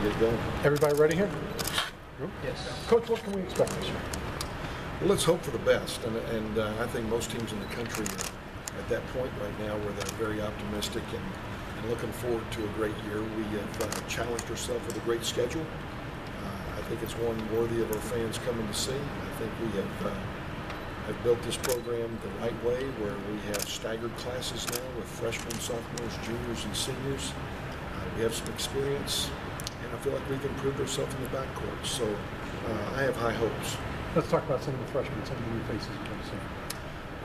get going. Everybody ready here? Yes. Coach, what can we expect this year? Well, let's hope for the best, and I think most teams in the country are at that point right now where they're very optimistic and looking forward to a great year. We have challenged ourselves with a great schedule. I think it's one worthy of our fans coming to see. I think we have built this program the right way, where we have staggered classes now with freshmen, sophomores, juniors, and seniors. We have some experience, and I feel like we've improved ourselves in the backcourt. So I have high hopes. Let's talk about some of the freshmen, some of the new faces you're going to see.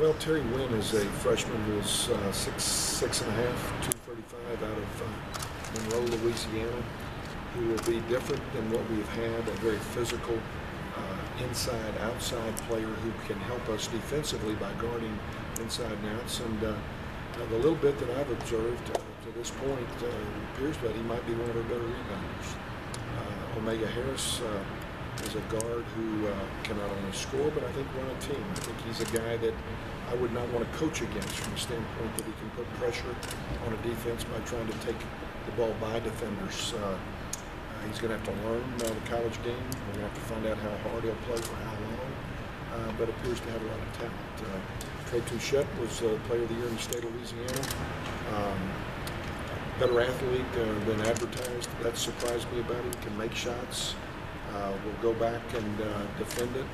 Well, Terry Wynn is a freshman who is 6'6", 235 out of Monroe, Louisiana, who will be different than what we've had, a very physical, inside-outside player who can help us defensively by guarding inside and outs. And the little bit that I've observed to this point appears that he might be one of our better rebounders. Omega Harris is a guard who can not only score, but I think run a team. I think he's a guy that I would not want to coach against from the standpoint that he can put pressure on a defense by trying to take the ball by defenders. He's going to have to learn the college game. We're going to have to find out how hard he'll play for how long, but appears to have a lot of talent. Trey Touchette was Player of the Year in the state of Louisiana. Better athlete than advertised. That surprised me about him. Can make shots. Will go back and defend it.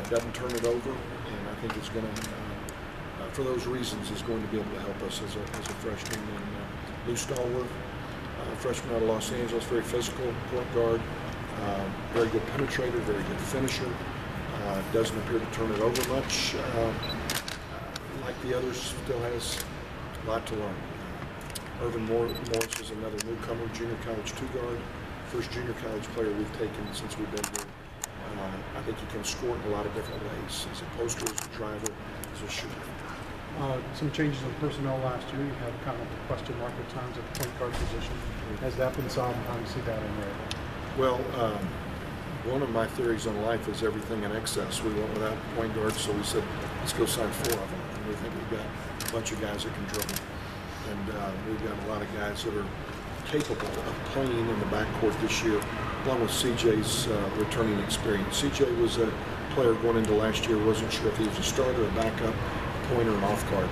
Doesn't turn it over, and I think it's going to, for those reasons, is going to be able to help us as a freshman. And Lou Stallworth, freshman out of Los Angeles, very physical point guard, very good penetrator, very good finisher. Doesn't appear to turn it over much. Like the others, still has a lot to learn. Irvin Morris is another newcomer, junior college two-guard. First junior college player we've taken since we've been here. I think he can score in a lot of different ways. As a poster, as a driver, as a shooter. Some changes in personnel last year. You had kind of a question mark at times at the point guard position. Has that been solved? How do you see that in there? Well, one of my theories on life is everything in excess. We went without point guards, so we said, let's go sign 4 of them. And we think we've got a bunch of guys that can dribble. And we've got a lot of guys that are capable of playing in the backcourt this year, along with CJ's returning experience. CJ was a player going into last year, wasn't sure if he was a starter, a backup, pointer, and off guard.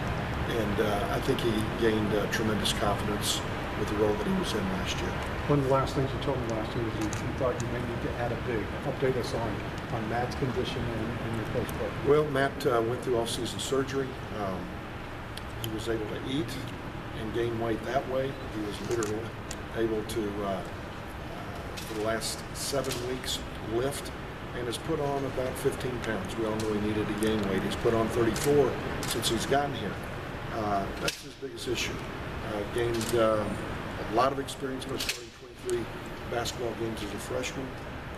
And I think he gained tremendous confidence with the role that he was in last year. One of the last things you told me last year was you thought you may need to add a big. Update us on Matt's condition and your post play. Well, Matt went through off-season surgery. He was able to eat and gain weight that way. He was literally able to, for the last 7 weeks, lift and has put on about 15 pounds. We all know he needed to gain weight. He's put on 34 since he's gotten here. That's his biggest issue. Gained a lot of experience by starting 23 basketball games as a freshman.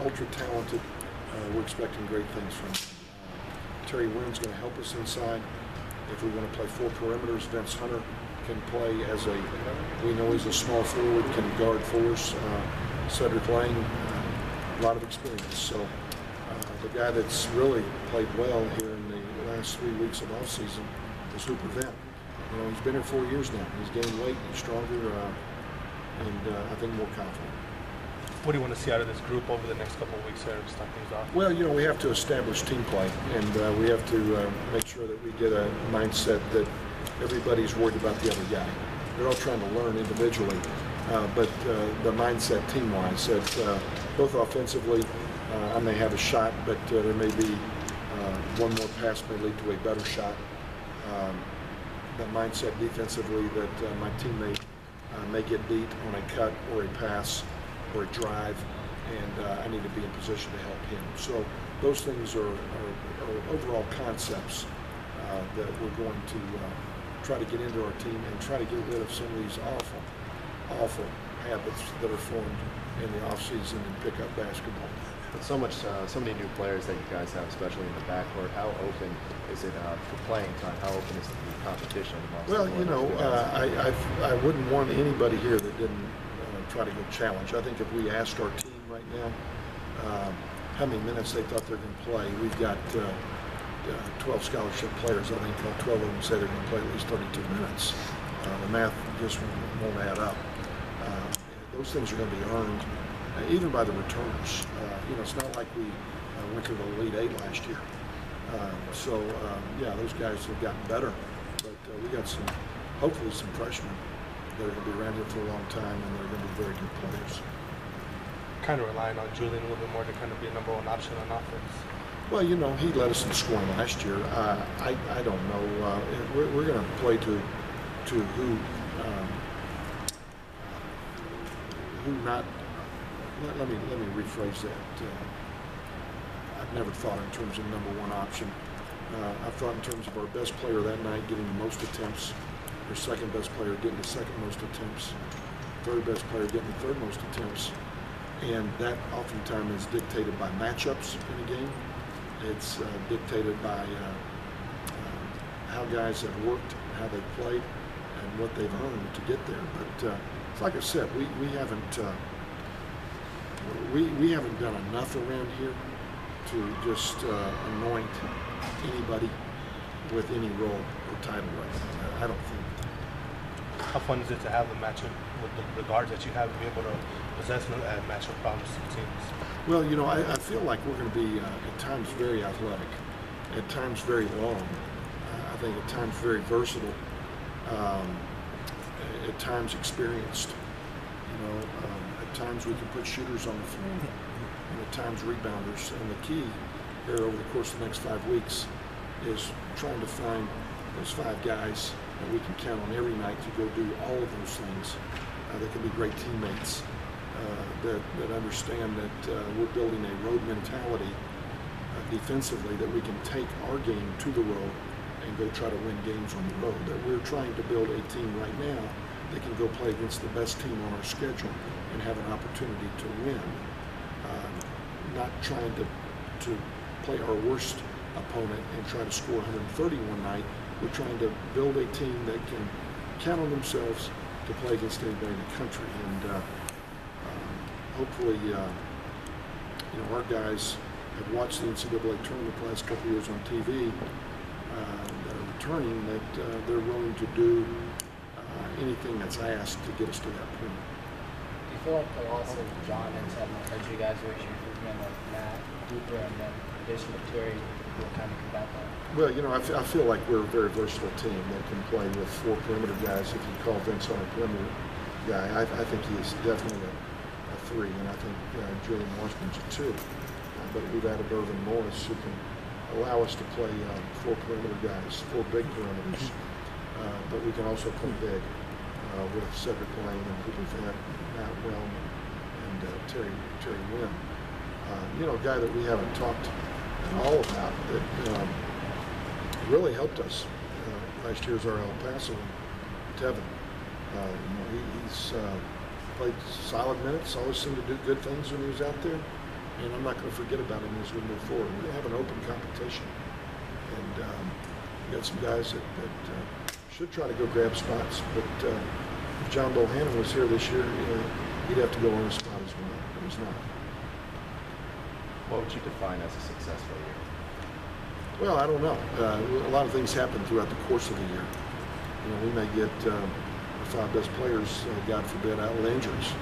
Ultra talented. We're expecting great things from him. Terry Wynn's going to help us inside. If we want to play 4 perimeters, Vince Hunter can play as we know he's a small forward, can guard 4s. Cedric Lang, a lot of experience. So the guy that's really played well here in the last 3 weeks of off-season is Hooper Venn. You know, he's been here 4 years now. He's gained weight, he's stronger, and I think more confident. What do you want to see out of this group over the next couple of weeks here to start things off? Well, you know, we have to establish team play, and we have to make sure that we get a mindset that everybody's worried about the other guy. They're all trying to learn individually, but the mindset team-wise that both offensively, I may have a shot, but there may be one more pass may lead to a better shot. The mindset defensively that my teammate may get beat on a cut or a pass or a drive, and I need to be in position to help him. So those things are overall concepts that we're going to try to get into our team and try to get rid of some of these awful habits that are formed in the off-season and pick up basketball. With so many new players that you guys have, especially in the backcourt, how open is it for playing time? How open is the competition? Well, you know, I wouldn't want anybody here that didn't try to get challenged. I think if we asked our team right now how many minutes they thought they're going to play, we've got 12 scholarship players. I think 12 of them say they're going to play at least 32 minutes. The math just won't add up. Those things are going to be earned, even by the returners. You know, it's not like we went to the Elite Eight last year. Yeah, those guys have gotten better, but we got hopefully some freshmen that are going to be around here for a long time, and they're going to be very good players. Kind of relying on Julian a little bit more to kind of be a number one option on offense. Well, you know, he led us in scoring last year. I don't know. We're going to play to who not. Let me rephrase that. I've never thought in terms of number one option. I've thought in terms of our best player that night getting the most attempts, our second best player getting the second most attempts, third best player getting the third most attempts, and that oftentimes is dictated by matchups in a game. It's dictated by how guys have worked, how they've played, and what they've earned to get there. But it's like I said, we haven't done enough around here to just anoint anybody with any role or title right now. I don't think. How fun is it to have a matchup with the guards that you have and be able to possess matchup problems to teams? Well, you know, I feel like we're going to be at times very athletic, at times very long, I think at times very versatile, at times experienced. You know, at times we can put shooters on the floor, and at times rebounders. And the key here over the course of the next 5 weeks is trying to find those 5 guys that we can count on every night to go do all of those things. They can be great teammates. That understand that we're building a road mentality defensively, that we can take our game to the road and go try to win games on the road. That we're trying to build a team right now that can go play against the best team on our schedule and have an opportunity to win. Not trying to play our worst opponent and try to score 130 one night. We're trying to build a team that can count on themselves to play against anybody in the country. And hopefully, you know, our guys have watched the NCAA tournament the last couple of years on TV that are returning, that they're willing to do anything that's asked to get us to that point. Do you feel like the loss of John and Ted hurt you guys with your improvement of Matt, Cooper, and then addition of Terry will kind of combat that? Well, you know, I feel like we're a very versatile team that can play with 4 perimeter guys. If you call Vince on a perimeter guy, I think he is definitely a 3, and I think Julian Washington's a 2. But we've added Irvin Morris, who can allow us to play 4 perimeter guys, 4 big perimeters. But we can also play big with Cedric Lane and Cooper Van, Matt Wellman, and Terry Wynn. You know, a guy that we haven't talked at all about that really helped us last year's our El Paso, Tevin. You know, he's played solid minutes, always seemed to do good things when he was out there, and I'm not going to forget about him as we move forward. We have an open competition, and we got some guys that should try to go grab spots, but if John Bohannon was here this year, he'd have to go on a spot as well, but he's not. What would you define as a successful year? Well, I don't know. A lot of things happen throughout the course of the year. You know, we may get the 5 best players, God forbid, out with injuries.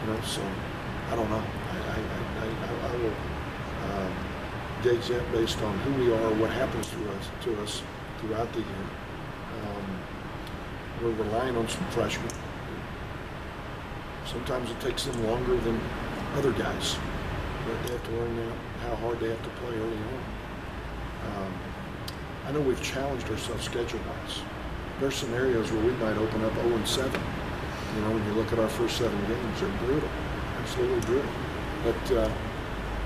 You know, so I don't know. I will gauge that based on who we are, what happens to us throughout the year. We're relying on some freshmen. Sometimes it takes them longer than other guys. But they have to learn how hard they have to play early on. I know we've challenged ourselves schedule-wise. There are scenarios where we might open up 0-7. You know, when you look at our first 7 games, they're brutal, absolutely brutal. But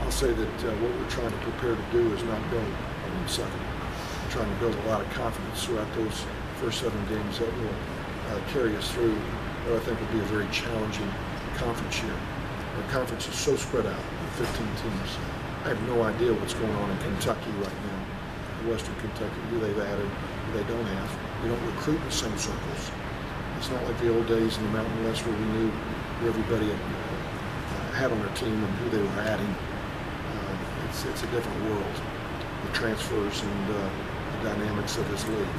I'll say that what we're trying to prepare to do is not go 0-7. We're trying to build a lot of confidence throughout those first 7 games that will carry us through what I think will be a very challenging conference year. Our conference is so spread out with 15 teams. I have no idea what's going on in Kentucky right now, Western Kentucky, who they've added, who they don't have. We don't recruit in the same circles. It's not like the old days in the Mountain West where we knew who everybody had on their team and who they were adding. It's a different world, the transfers and the dynamics of this league.